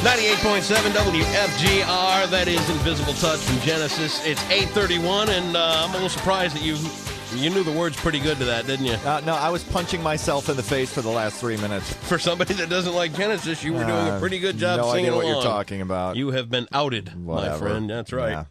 98.7 WFGR, that is Invisible Touch from Genesis. It's 8:31, and I'm a little surprised that you knew the words pretty good to that, didn't you? No, I was punching myself in the face for the last 3 minutes. For somebody that doesn't like Genesis, you were doing a pretty good job singing along. No idea what you're talking about. You have been outed, my friend. That's right. Yeah.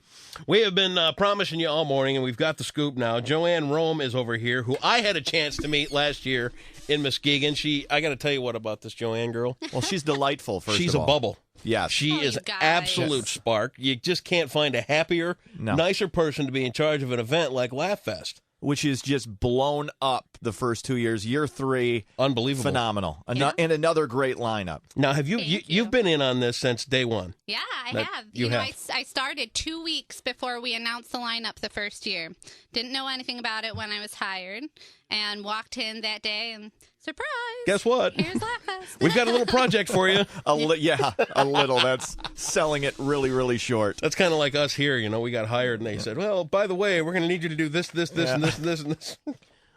We have been promising you all morning, and we've got the scoop now. Joanne Rome is over here, who I had a chance to meet last year in Muskegon. I got to tell you what about this Joanne girl. Well, she's delightful, first She's of all. a bubble. Yes. She is absolute spark. You just can't find a happier, nicer person to be in charge of an event like Laughfest. Which is just blown up the first 2 years. Year 3, unbelievable, phenomenal, and another great lineup. Now, have you've been in on this since day one? Yeah, I have. You know, I started 2 weeks before we announced the lineup the first year. Didn't know anything about it when I was hired, and walked in that day and surprise! Guess what? Here's Laughfest. We've got a little project for you. a little. That's selling it really, really short. That's kind of like us here. You know, we got hired and they said, "Well, by the way, we're going to need you to do this, and this, and this, and this."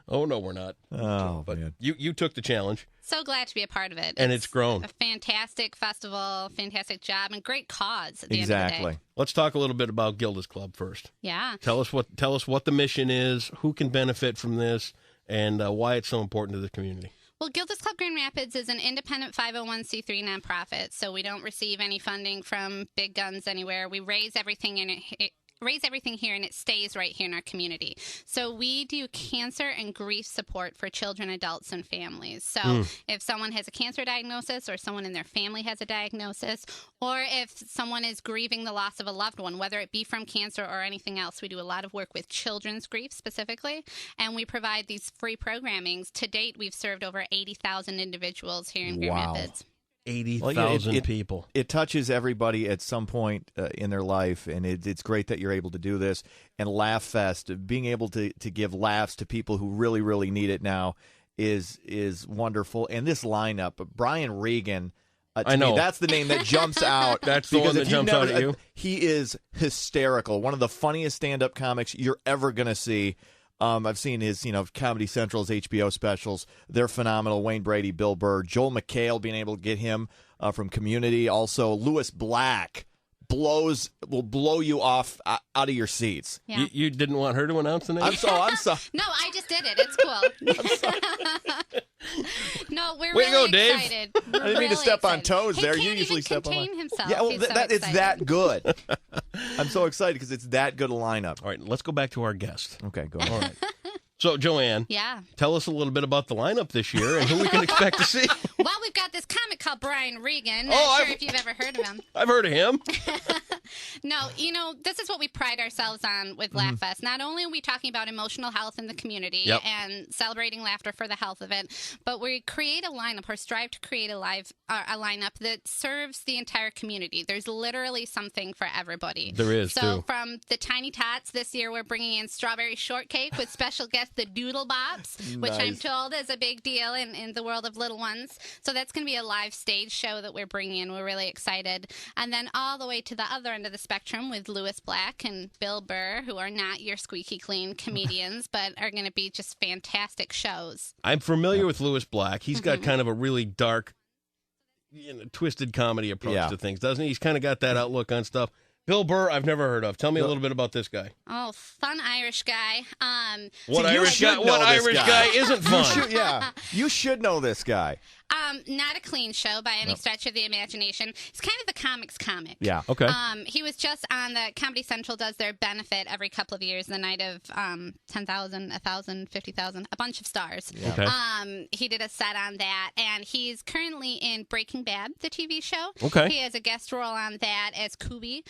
Oh no, we're not. Oh, but man. You took the challenge. So glad to be a part of it. And it's grown. A fantastic festival, fantastic job, and great cause at the end of the day. Let's talk a little bit about Gilda's Club first. Yeah. Tell us what the mission is, who can benefit from this, and why it's so important to the community. Well, Gilda's Club Grand Rapids is an independent 501c3 nonprofit, so we don't receive any funding from big guns anywhere. We raise everything here, and it stays right here in our community. So we do cancer and grief support for children, adults, and families. So if someone has a cancer diagnosis, or someone in their family has a diagnosis, or if someone is grieving the loss of a loved one, whether it be from cancer or anything else, we do a lot of work with children's grief specifically, and we provide these free programmings. To date, we've served over 80,000 individuals here in Grand Rapids. 80,000 people. It touches everybody at some point in their life, and it's great that you're able to do this. And Laughfest, being able to give laughs to people who really, really need it now is wonderful. And this lineup, Brian Regan, I know. That's the name that jumps out. That's the one that jumps out at you. He is hysterical. One of the funniest stand-up comics you're ever going to see. I've seen his, Comedy Central's HBO specials. They're phenomenal. Wayne Brady, Bill Burr, Joel McHale, being able to get him from Community. Also, Lewis Black will blow you off out of your seats. Yeah. You didn't want her to announce the name? I'm sorry. No, I just did it. It's cool. No, we're really excited. I didn't mean to step on toes there. You usually step on. Himself. Yeah, well, it's that good. I'm so excited because it's that good a lineup. All right, let's go back to our guest. Okay, go ahead. All right. So, Joanne, tell us a little bit about the lineup this year and who we can expect to see. Well, we've got this comic called Brian Regan. Not sure if you've ever heard of him. I've heard of him. No, this is what we pride ourselves on with Laughfest. Not only are we talking about emotional health in the community and celebrating laughter for the health of it, but we create a lineup or strive to create a lineup that serves the entire community. There's literally something for everybody. There is, So from the Tiny Tots, this year we're bringing in Strawberry Shortcake with special guest the Doodle Bops, which I'm told is a big deal in the world of little ones. So that's going to be a live stage show that we're bringing in. We're really excited. And then all the way to the other end of the spectrum with Lewis Black and Bill Burr, who are not your squeaky clean comedians, but are going to be just fantastic shows. I'm familiar with Lewis Black. He's got kind of a really dark, twisted comedy approach to things, doesn't he? He's kind of got that outlook on stuff. Bill Burr, I've never heard of. Tell me a little bit about this guy. Oh, fun Irish guy. What Irish guy isn't fun? You should know this guy. Not a clean show by any stretch of the imagination. He's kind of the comics comic. Yeah. Okay. He was just on the Comedy Central does their benefit every couple of years, the night of 10,000, 1,000, 50,000, a bunch of stars. Yeah. Okay. He did a set on that, and he's currently in Breaking Bad, the TV show. Okay. He has a guest role on that as Kubi,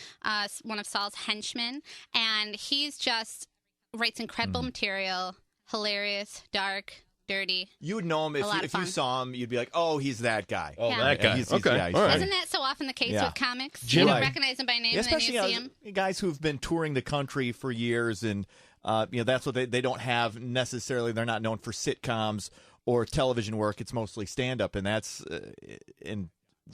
one of Saul's henchmen, and he's just writes incredible material, hilarious, dark, dirty. You would know him if you saw him. You'd be like, "Oh, he's that guy." Oh, that guy. He's all right. Isn't that so often the case with comics? You don't recognize them by name, and then you see them. Guys who've been touring the country for years, and that's what they don't have necessarily. They're not known for sitcoms or television work. It's mostly stand-up, and that's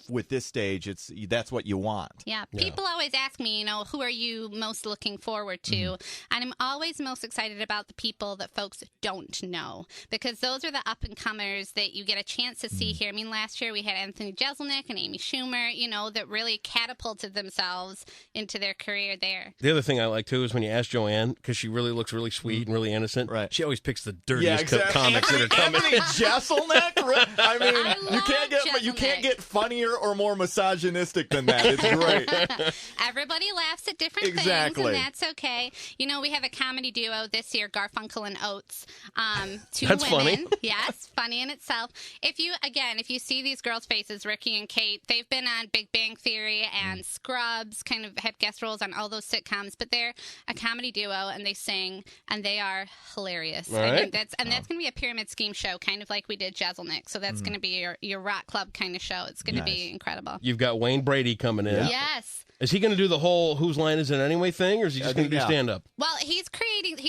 with this stage, that's what you want. Yeah. People always ask me, who are you most looking forward to? Mm-hmm. And I'm always most excited about the people that folks don't know, because those are the up-and-comers that you get a chance to see here. I mean, last year we had Anthony Jeselnik and Amy Schumer, that really catapulted themselves into their career there. The other thing I like, too, is when you ask Joanne, because she really looks really sweet and really innocent, right. She always picks the dirtiest comics that are coming. Anthony Jeselnik? I mean, you can't get funnier or more misogynistic than that. It's great. Everybody laughs at different things, and that's okay. We have a comedy duo this year, Garfunkel and Oates. Two that's women. Funny. Yes, funny in itself. If you see these girls' faces, Ricky and Kate, they've been on Big Bang Theory and Scrubs, kind of had guest roles on all those sitcoms, but they're a comedy duo, and they sing, and they are hilarious. Right. I think that's going to be a pyramid scheme show, kind of like we did Jeselnik. So that's going to be your rock club kind of show. It's going to be incredible. You've got Wayne Brady coming in. Yeah. Yes. Is he going to do the whole Whose Line Is It Anyway thing, or is he just going to do stand-up? Well, he's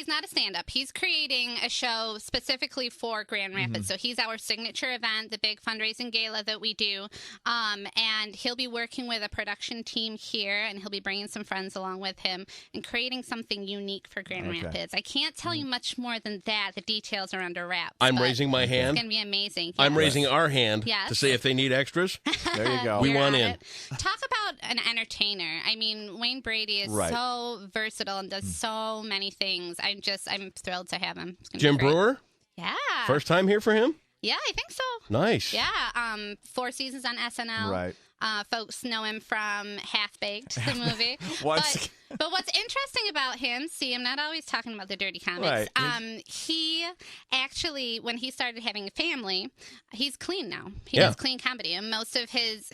not a stand-up. He's creating a show specifically for Grand Rapids. So he's our signature event, the big fundraising gala that we do. And he'll be working with a production team here, and he'll be bringing some friends along with him and creating something unique for Grand Rapids. I can't tell you much more than that. The details are under wraps. I'm raising my hand. It's going to be amazing. Yes. I'm raising our hand to say if they need extras. There you go. We want in. Talk about an entertainer. I mean, Wayne Brady is so versatile and does so many things. I'm thrilled to have him. Jim Brewer? Yeah. First time here for him? Yeah, I think so. Nice. Yeah. 4 seasons on SNL. Right. Folks know him from Half Baked, the movie. But what's interesting about him, I'm not always talking about the dirty comics. Right. He actually, when he started having a family, he's clean now. He does clean comedy, and most of his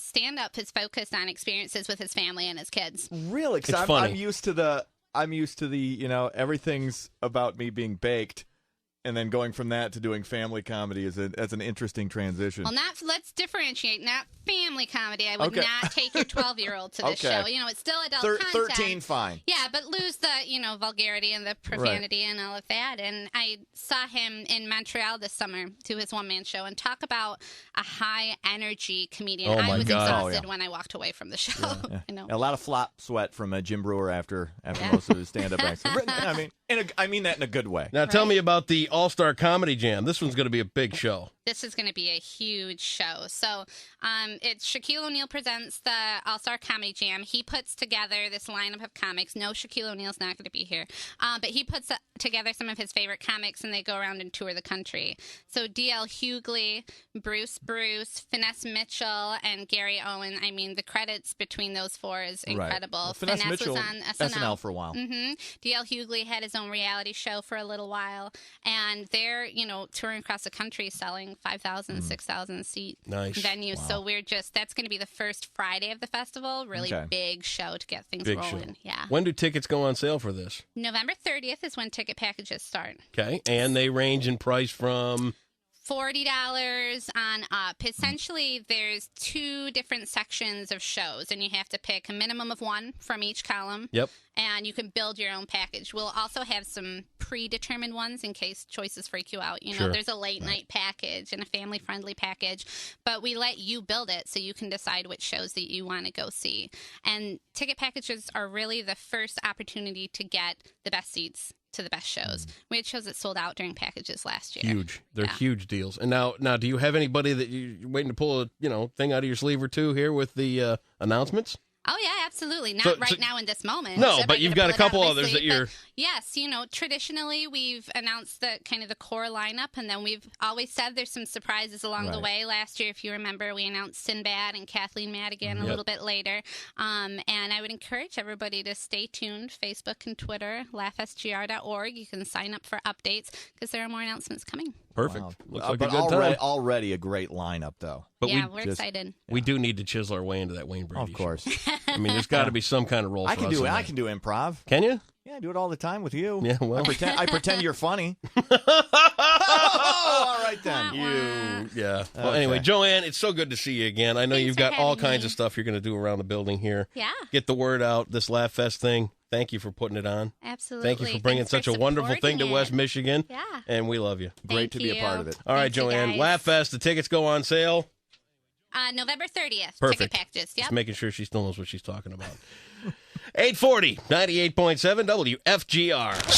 stand-up is focused on experiences with his family and his kids. Really? Because I'm used to the everything's about me being baked. And then going from that to doing family comedy is an interesting transition. Well, let's differentiate. Not family comedy. I would not take your 12-year-old to this show. It's still adult content. 13, fine. Yeah, but lose the vulgarity and the profanity and all of that. And I saw him in Montreal this summer do his one-man show, and talk about a high-energy comedian. Oh, my I was God. exhausted when I walked away from the show. Yeah. I know. A lot of flop sweat from Jim Brewer after most of his stand-up acts. I mean that in a good way. Now tell me about the All-Star Comedy Jam. This one's going to be a big show. This is going to be a huge show. So it's Shaquille O'Neal presents the All-Star Comedy Jam. He puts together this lineup of comics. No, Shaquille O'Neal's not going to be here. But he puts together some of his favorite comics, and they go around and tour the country. So D.L. Hughley, Bruce, Finesse Mitchell, and Gary Owen. I mean, the credits between those four is incredible. Well, Finesse Mitchell was on SNL for a while. Mm-hmm. D.L. Hughley had his own reality show for a little while, and they're touring across the country selling 5,000, 6,000 seat venues. Wow. So that's going to be the first Friday of the festival. Really big show to get things rolling. Yeah. When do tickets go on sale for this? November 30th is when ticket packages start. Okay, and they range in price from $40 on up. Essentially, there's 2 different sections of shows, and you have to pick a minimum of 1 from each column. Yep. And you can build your own package. We'll also have some predetermined ones in case choices freak you out. There's a late night package and a family-friendly package, but we let you build it so you can decide which shows that you want to go see. And ticket packages are really the first opportunity to get the best seats to the best shows. We had shows that sold out during packages last year. Huge. They're huge deals. And now, do you have anybody that you're waiting to pull a thing out of your sleeve or two here with the announcements? Oh, yeah, absolutely. Not right now in this moment. No, but you've got a couple others that you're... Yes, traditionally we've announced the core lineup, and then we've always said there's some surprises along the way. Last year, if you remember, we announced Sinbad and Kathleen Madigan a little bit later. And I would encourage everybody to stay tuned. Facebook and Twitter, laughstgr.org. You can sign up for updates because there are more announcements coming. Perfect. Wow. Looks like but a good time. Already a great lineup, though. But we're excited. We do need to chisel our way into that Wayne Brady Of course. show. I mean, there's got to be some kind of role I for can us. I can do improv. Can you? Yeah, I do it all the time with you. Yeah, well. I pretend you're funny. All right, then. Well, anyway, Joanne, it's so good to see you again. I know Thanks you've for got all having kinds me. of stuff you're going to do around the building here. Yeah. Get the word out, this Laughfest thing. Thank you for putting it on. Absolutely. Thank you for bringing such a wonderful thing to West Michigan. Yeah. And we love you. Great to be a part of it. All right, Thank you, Joanne. guys. Laughfest, the tickets go on sale. November 30th. Perfect. Ticket packages. Yep. Just making sure she still knows what she's talking about. 840, 98.7 WFGR.